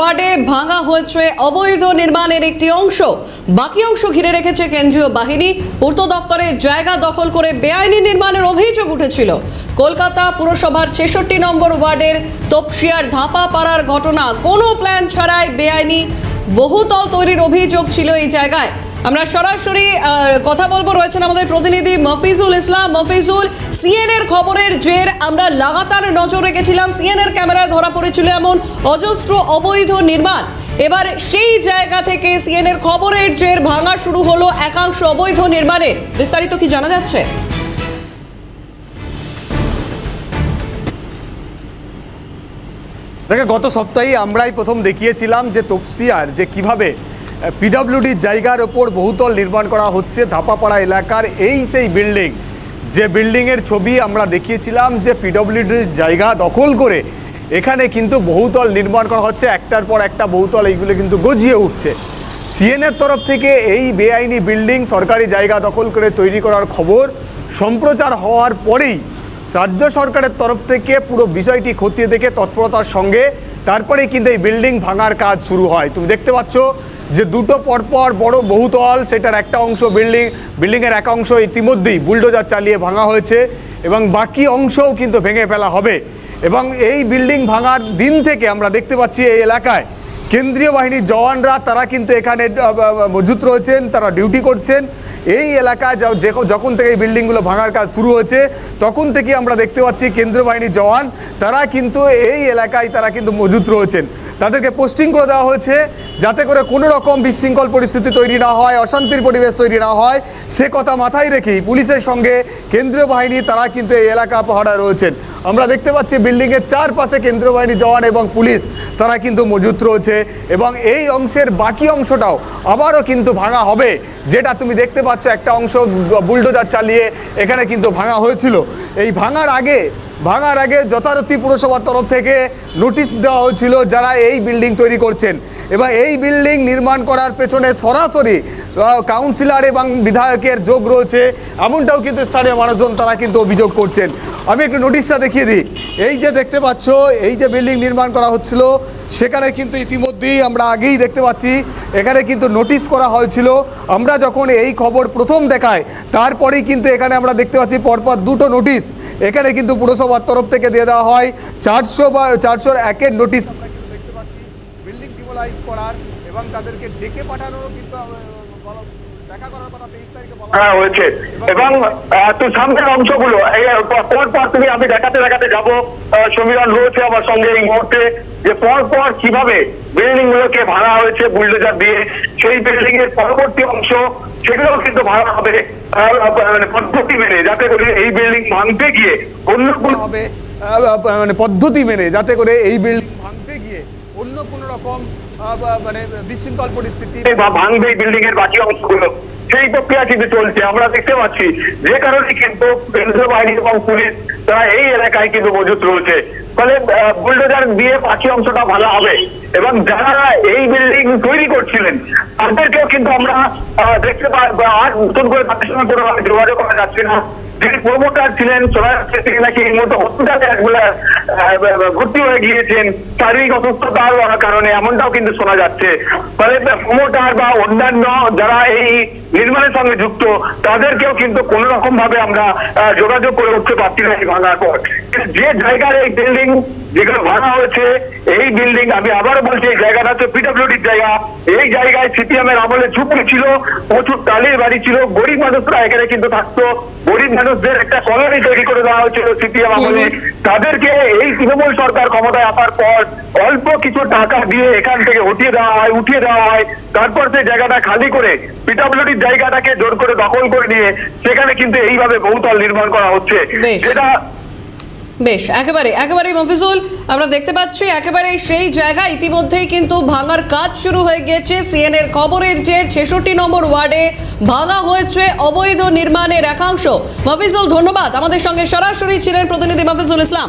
ওয়ার্ডে ভাঙা হয়েছে অবৈধ নির্মাণের একটি অংশ, বাকি অংশ ঘিরে রেখেছে কেন্দ্রীয় বাহিনী। পূর্ত দপ্তরে জায়গা দখল করে বেআইনি নির্মাণের অভিযোগ উঠেছিল। কলকাতা পুরসভার ৬৬ নম্বর ওয়ার্ডের তপসিয়ার ধাপাপাড়ার ঘটনা। কোনো প্ল্যান ছাড়াই বেআইনি বহুতল তৈরির অভিযোগ ছিল এই জায়গায়। আমরা সরাসরি কথা বলবো, রয়েছেন আমাদের প্রতিনিধি মফিজুল ইসলাম। মফিজুল, সিএনএর খবরের জের আমরা লাগাতার নজর রেখেছিলাম, সিএনএর ক্যামেরায় ধরা পড়েছিল এমন অজস্র অবৈধ নির্মাণ। এবার সেই জায়গা থেকে সিএনএর খবরের জের ভাঙা শুরু হলো একাংশ অবৈধ নির্মাণের। বিস্তারিত কি জানা যাচ্ছে? দেখে গত সপ্তাহে আমরাই প্রথম দেখিয়েছিলাম যে তপসিয়ার যে কিভাবে পিডব্লিউডির জায়গার ওপর বহুতল নির্মাণ করা হচ্ছে ধাপাপাড়া এলাকার। এই সেই বিল্ডিং, যে বিল্ডিংয়ের ছবি আমরা দেখিয়েছিলাম যে পিডব্লিউডির জায়গা দখল করে এখানে কিন্তু বহুতল নির্মাণ করা হচ্ছে, একটার পর একটা বহুতল এইগুলো কিন্তু গজিয়ে উঠছে। সিএনএর তরফ থেকে এই বেআইনি বিল্ডিং সরকারি জায়গা দখল করে তৈরি করার খবর সম্প্রচার হওয়ার পরেই রাজ্য সরকারের তরফ থেকে পুরো বিষয়টি খতিয়ে দেখে তৎপরতার সঙ্গে তারপরেই কিন্তু এই বিল্ডিং ভাঙার কাজ শুরু হয়। তুমি দেখতে পাচ্ছ যে দুটো পরপর বড় বহুতল, সেটার একটা অংশ বিল্ডিংয়ের এক অংশ ইতিমধ্যেই বুলডোজার চালিয়ে ভাঙা হয়েছে এবং বাকি অংশও কিন্তু ভেঙে ফেলা হবে। এবং এই বিল্ডিং ভাঙার দিন থেকে আমরা দেখতে পাচ্ছি এই এলাকায় কেন্দ্রীয় বাহিনীর জওয়ানরা তারা কিন্তু এখানে মজুত রয়েছেন, তারা ডিউটি করছেন। এই এলাকায় যখন থেকে এই বিল্ডিংগুলো ভাঙার কাজ শুরু হয়েছে তখন থেকে আমরা দেখতে পাচ্ছি কেন্দ্রীয় বাহিনীর জওয়ান তারা কিন্তু এই এলাকায় তারা কিন্তু মজুত রয়েছেন। তাদেরকে পোস্টিং করে দেওয়া হয়েছে যাতে করে কোনো রকম বিশৃঙ্খল পরিস্থিতি তৈরি না হয়, অশান্তির পরিবেশ তৈরি না হয়। সে কথা মাথায় রেখেই পুলিশের সঙ্গে কেন্দ্রীয় বাহিনী তারা কিন্তু এই এলাকা পাহারায় রয়েছেন। আমরা দেখতে পাচ্ছি বিল্ডিংয়ের চারপাশে কেন্দ্রীয় বাহিনীর জওয়ান এবং পুলিশ তারা কিন্তু মজুত রয়েছে এবং এই অংশের বাকি অংশটাও আবারও কিন্তু ভাঙা হবে। যেটা তুমি দেখতে পাচ্ছ একটা অংশ বুলডোজার চালিয়ে এখানে কিন্তু ভাঙা হয়েছিল। এই ভাঙার আগে যথারীতি পুরসভার তরফ থেকে নোটিশ দেওয়া হয়েছিল যারা এই বিল্ডিং তৈরি করছেন। এবং এই বিল্ডিং নির্মাণ করার পেছনে সরাসরি কাউন্সিলর এবং বিধায়কের যোগ রয়েছে, এমনটাও কিন্তু স্থানীয় মানুষজন তারা কিন্তু অভিযোগ করছেন। আমি একটু নোটিশটা দেখিয়ে দিই। এই যে দেখতে পাচ্ছ এই যে বিল্ডিং নির্মাণ করা হচ্ছিল সেখানে কিন্তু ইতিমধ্যেই আমরা আগেই দেখতে পাচ্ছি এখানে কিন্তু নোটিশ করা হয়েছিল। আমরা যখন এই খবর প্রথম দেখাই তারপরেই কিন্তু এখানে আমরা দেখতে পাচ্ছি পরপর দুটো নোটিশ এখানে কিন্তু পুরসভার তরফ থেকে দিয়ে দেওয়া হয়। 401-এর নোটিশ আমরা কিন্তু দেখতে পাচ্ছি বিল্ডিং ডিমোলাইজ করার এবং তাদেরকে ডেকে পাঠানোরও কিন্তু দেখা করার কথা 23 তারিখে বলা হয়েছে। এবং তুই সামনের অংশগুলো পরপর তুমি আমি দেখাতে যাবো। সমীরণ রয়েছে আমার সঙ্গে এই মুহূর্তে যে পরপর কিভাবে বিল্ডিং গুলোকে ভাঙা হয়েছে বুলডোজার দিয়ে। সেই বিল্ডিং এর পরবর্তী অংশ সেগুলো কিন্তু ভাঙা হবে পদ্ধতি মেনে, যাতে করে এই বিল্ডিং ভাঙতে গিয়ে অন্য হবে পদ্ধতি মেনে যাতে করে এই বিল্ডিং ভাঙতে গিয়ে অন্য কোনো রকম বিশৃঙ্খল পরিস্থিতি ভাঙবে এই বিল্ডিং এর বাকি অংশগুলো, সেই প্রক্রিয়া কিন্তু চলছে। আমরা দেখতে পাচ্ছি যে কারণে কিন্তু কেন্দ্রীয় বাহিনী এবং পুলিশ তারা এই এলাকায় কিন্তু মজুত রয়েছে। ফলে বুলডোজার দিয়ে বাকি অংশটা ভালো হবে এবং যারা এই বিল্ডিং তৈরি করছিলেন তাদেরকেও কিন্তু আমরা দেখতে পাবো। আর নতুন করে তাদের সঙ্গে কোনোভাবে যোগাযোগ করা যাচ্ছে না। যিনি প্রমোটার ছিলেন শোনা যাচ্ছে তিনি নাকি এই মুহূর্তে হসপিটালে ভর্তি হয়ে গিয়েছেন শারীরিক অসুস্থতার কারণে, এমনটাও কিন্তু শোনা যাচ্ছে। ফলে প্রমোটার বা অন্যান্য যারা এই নির্মাণের সঙ্গে যুক্ত তাদেরকেও কিন্তু কোন রকম ভাবে আমরা যোগাযোগ করে উঠতে পারছি না এই ভাঙার পর। যে জায়গার এই বিল্ডিং যেগুলো ভাঙা হয়েছে এই বিল্ডিং, আমি আবারও বলছি এই জায়গাটা হচ্ছে পিডব্লিউডির জায়গা। এই জায়গায় সিপিএম এর আমলে ঝুঁকি ছিল, প্রচুর টালির বাড়ি ছিল, গরিব মানুষরা এখানে কিন্তু থাকতো। গরিব মানুষদের একটা কলোনি তৈরি করে দেওয়া হয়েছিল সিপিএম আমলে। তাদেরকে এই তৃণমূল সরকার ক্ষমতায় আসার পর অল্প কিছু টাকা দিয়ে এখান থেকে উঠিয়ে দেওয়া হয়। তারপর সেই জায়গাটা খালি করে পিডব্লিউডির জায়গাটাকে জোর করে দখল করে নিয়ে সেখানে কিন্তু এইভাবে বহুতল নির্মাণ করা হচ্ছে। যেটা বেশ একেবারে মফিজুল, আমরা দেখতে পাচ্ছি একেবারে সেই জায়গা ইতিমধ্যেই কিন্তু ভাঙার কাজ শুরু হয়ে গিয়েছে। সিএনএর খবরের যে ৬৬ নম্বর ওয়ার্ডে ভাঙা হয়েছে অবৈধ নির্মাণের একাংশ। মফিজুল, ধন্যবাদ। আমাদের সঙ্গে সরাসরি ছিলেন প্রতিনিধি মফিজুল ইসলাম।